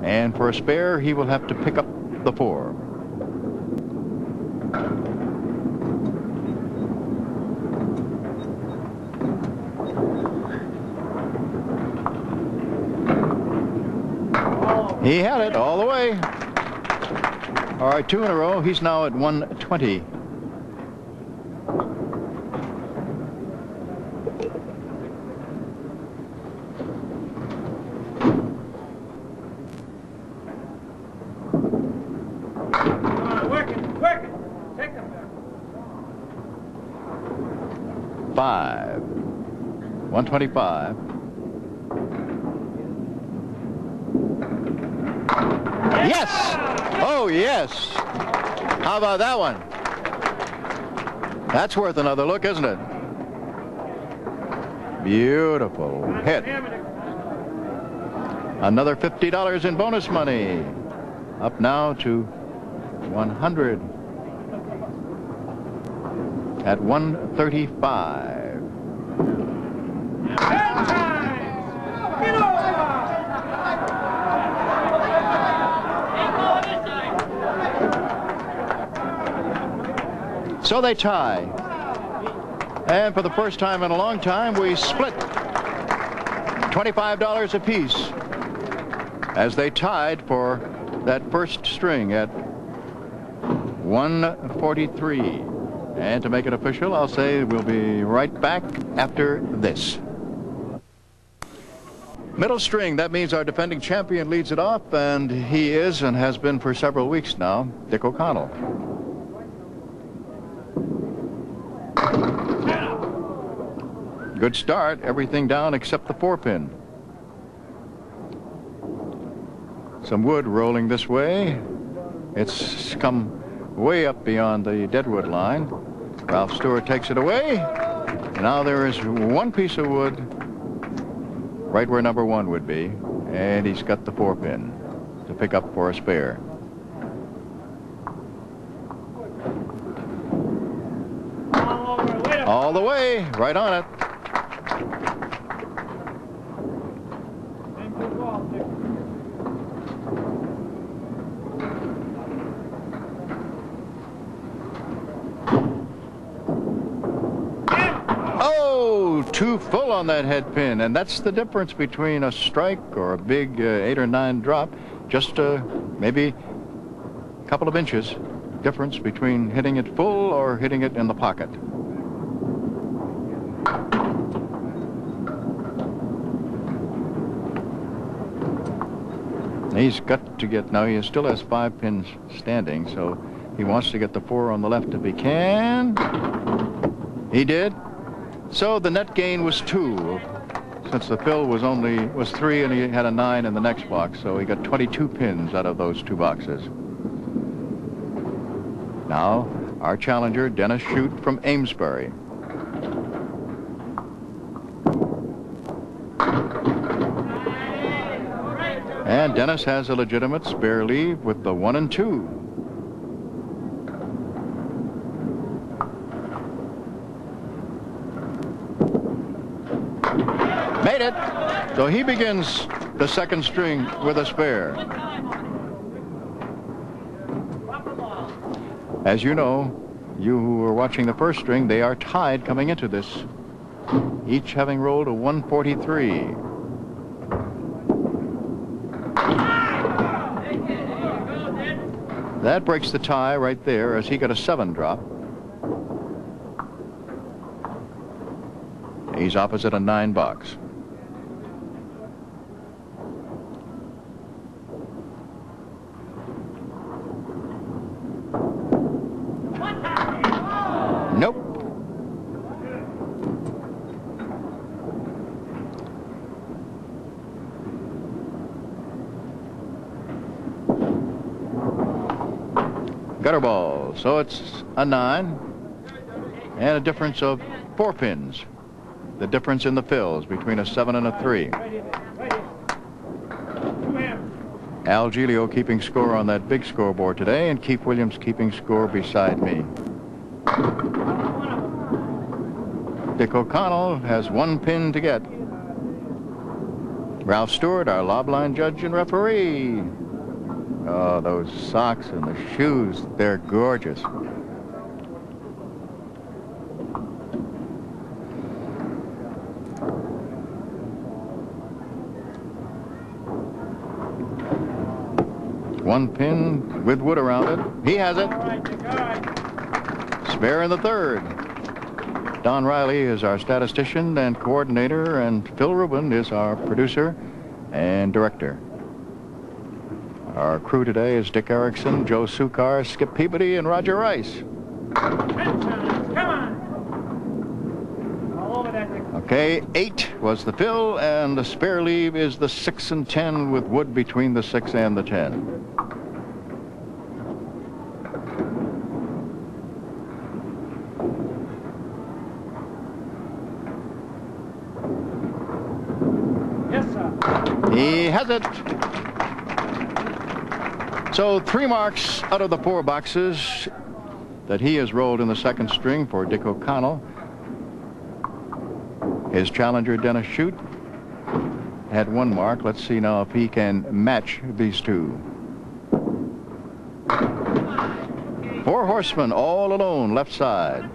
And for a spare, he will have to pick up the 4. He had it all the way. All right, 2 in a row. He's now at 120. Work it. Take them back. 5. 125. Yes! Oh, yes! How about that one? That's worth another look, isn't it? Beautiful hit. Another $50 in bonus money. Up now to 100 at 135. So they tie. And for the first time in a long time, we split $25 apiece as they tied for that first string at 143. And to make it official, I'll say we'll be right back after this. Middle string, that means our defending champion leads it off, and he is and has been for several weeks now, Dick O'Connell. Good start, everything down except the 4-pin. Some wood rolling this way. It's come way up beyond the deadwood line. Ralph Stewart takes it away. Now there is one piece of wood right where number 1 would be, and he's got the 4-pin to pick up for a spare. All the way, right on it. Oh, too full on that head pin, and that's the difference between a strike or a big 8 or 9 drop. Just maybe a couple of inches difference between hitting it full or hitting it in the pocket. He's got to get, now he still has 5 pins standing, so he wants to get the 4 on the left if he can. He did. So the net gain was 2, since the fill was 3 and he had a 9 in the next box, so he got 22 pins out of those 2 boxes. Now our challenger, Dennis Shute from Amesbury. And Dennis has a legitimate spare leave with the 1 and 2. Made it. So he begins the second string with a spare. As you know, you who are watching the first string, they are tied coming into this, each having rolled a 143. That breaks the tie right there as he got a 7 drop. He's opposite a 9 box. Nope. Gutter ball. So it's a 9 and a difference of 4 pins. The difference in the fills between a 7 and a 3. Al Giglio keeping score on that big scoreboard today, and Keith Williams keeping score beside me. Dick O'Connell has 1 pin to get. Ralph Stewart, our lob line judge and referee. Oh, those socks and the shoes, they're gorgeous. One pin with wood around it. He has it. Spare in the third. Don Riley is our statistician and coordinator, and Phil Rubin is our producer and director. Our crew today is Dick Erickson, Joe Sukar, Skip Peabody, and Roger Rice. Come on. All over that. Okay, 8 was the fill, and the spare leave is the 6 and 10 with wood between the 6 and the 10. Yes, sir. He has it. So 3 marks out of the 4 boxes that he has rolled in the second string for Dick O'Connell. His challenger, Dennis Shute, had 1 mark. Let's see now if he can match these 2. 4 horsemen all alone, left side.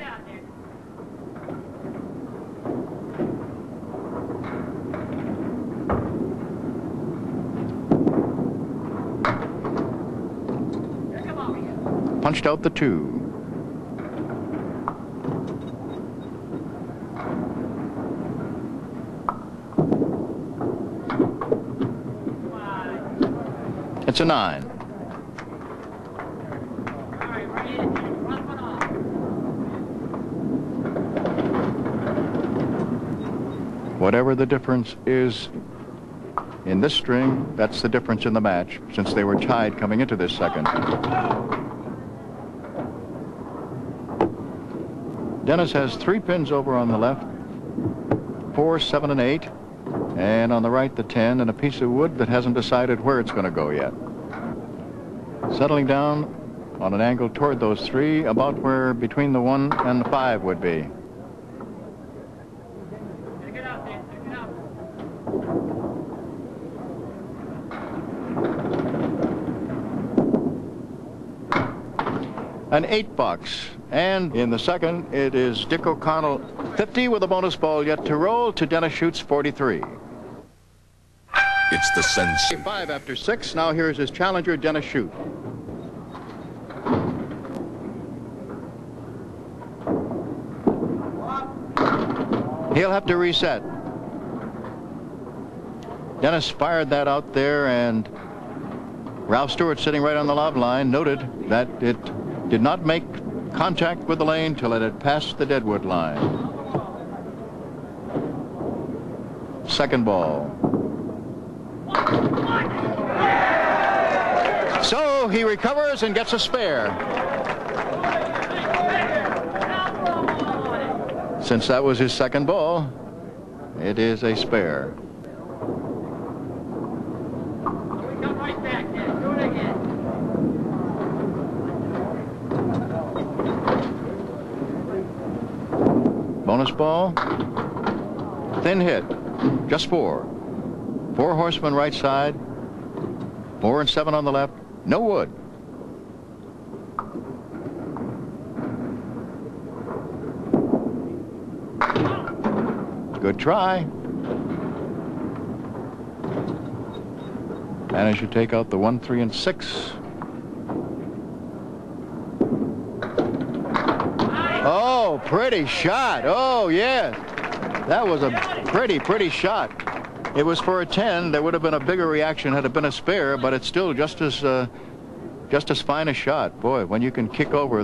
Punched out the 2. It's a 9. Whatever the difference is in this string, that's the difference in the match, since they were tied coming into this second. Dennis has 3 pins over on the left, 4, 7, and 8, and on the right the 10 and a piece of wood that hasn't decided where it's going to go yet. Settling down on an angle toward those 3, about where between the 1 and the 5 would be. An 8 box. And in the second, it is Dick O'Connell 50 with a bonus ball yet to roll to Dennis Schute's 43. It's the sense. 5 after 6. Now here's his challenger, Dennis Shute. He'll have to reset. Dennis fired that out there, and Ralph Stewart, sitting right on the lob line, noted that it did not make contact with the lane till it had passed the deadwood line. Second ball. So he recovers and gets a spare. Since that was his second ball, it is a spare. Bonus ball. Thin hit. Just 4. 4 horsemen right side. 4 and 7 on the left. No wood. Good try. And as you take out the 1, 3, and 6. Oh, pretty shot. Oh, yes. That was a pretty shot. It was for a 10. There would have been a bigger reaction had it been a spare, but it's still just as fine a shot. Boy, when you can kick over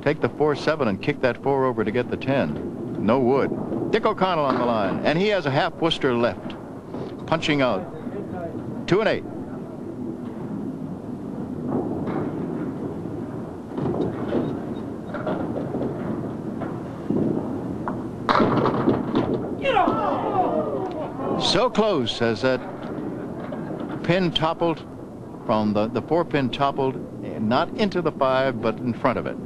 take the 4-7 and kick that 4 over to get the 10. No wood. Dick O'Connell on the line, and he has a half Worcester left. Punching out. 2 and 8. So close as that pin toppled from the 4-pin toppled, not into the 5, but in front of it.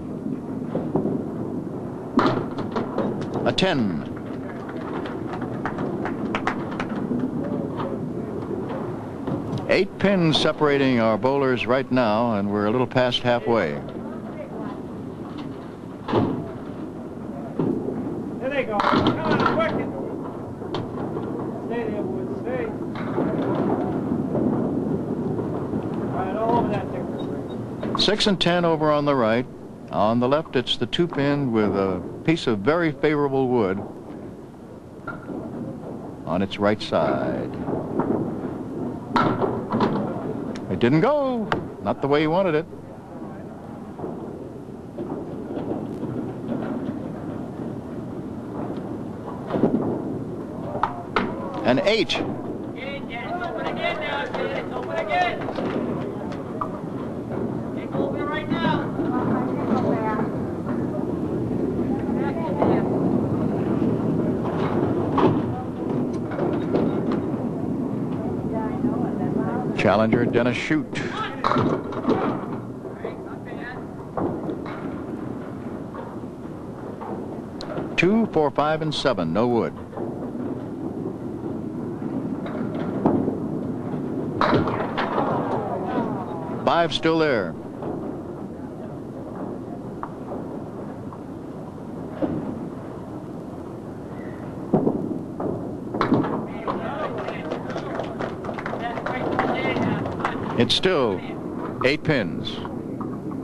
A 10. 8 pins separating our bowlers right now, and we're a little past halfway. There they go. Come on, work it. Stay there, Wood. Stay. All right, all over that thing. 6 and 10 over on the right. On the left, it's the 2 pin with a piece of very favorable wood on its right side. It didn't go. Not the way he wanted it. An 8. Open again now, Gillis. Open again. Take over right now. Challenger, Dennis Shute. Two, 4, 5, and 7. No wood. Five still there. It's still 8 pins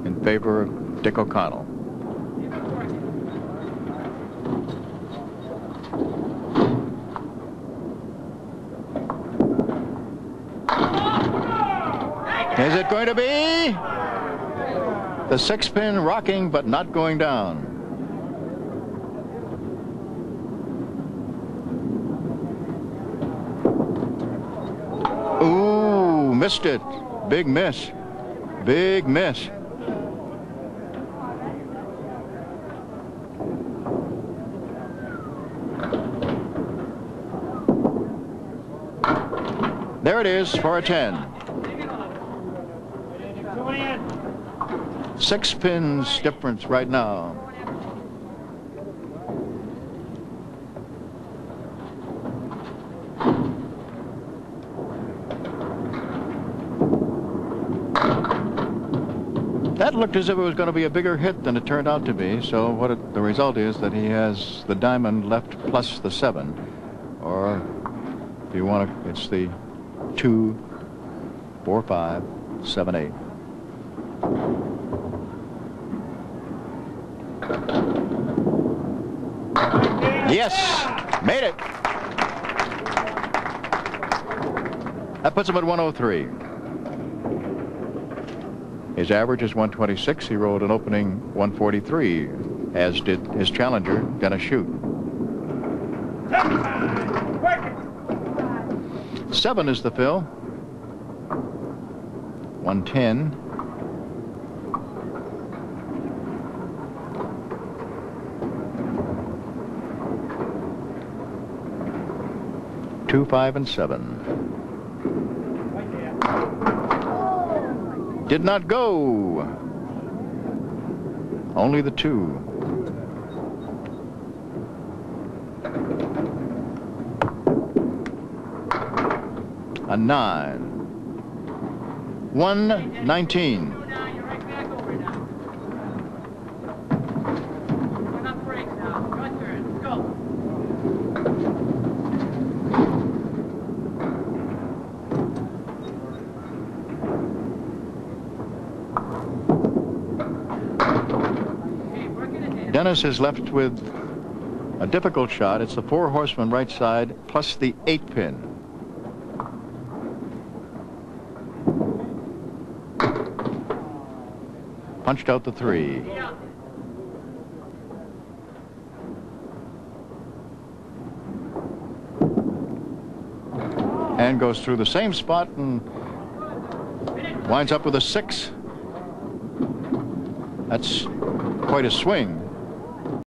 in favor of Dick O'Connell. Is it going to be? The 6 pin rocking but not going down. Ooh, missed it. Big miss. Big miss. There it is for a 10. 6 pins difference right now. That looked as if it was going to be a bigger hit than it turned out to be. So the result is that he has the diamond left plus the 7. Or if you want to, it's the 2, 4, 5, 7, 8. Yes, made it. That puts him at 103. His average is 126. He rolled an opening 143, as did his challenger, Dennis Shute. 7 is the fill. 110. Two, 5, and 7. Did not go. Only the 2. A 9. 119. Dennis is left with a difficult shot. It's the 4 horseman right side plus the 8 pin. Punched out the 3. And goes through the same spot and winds up with a 6. That's quite a swing.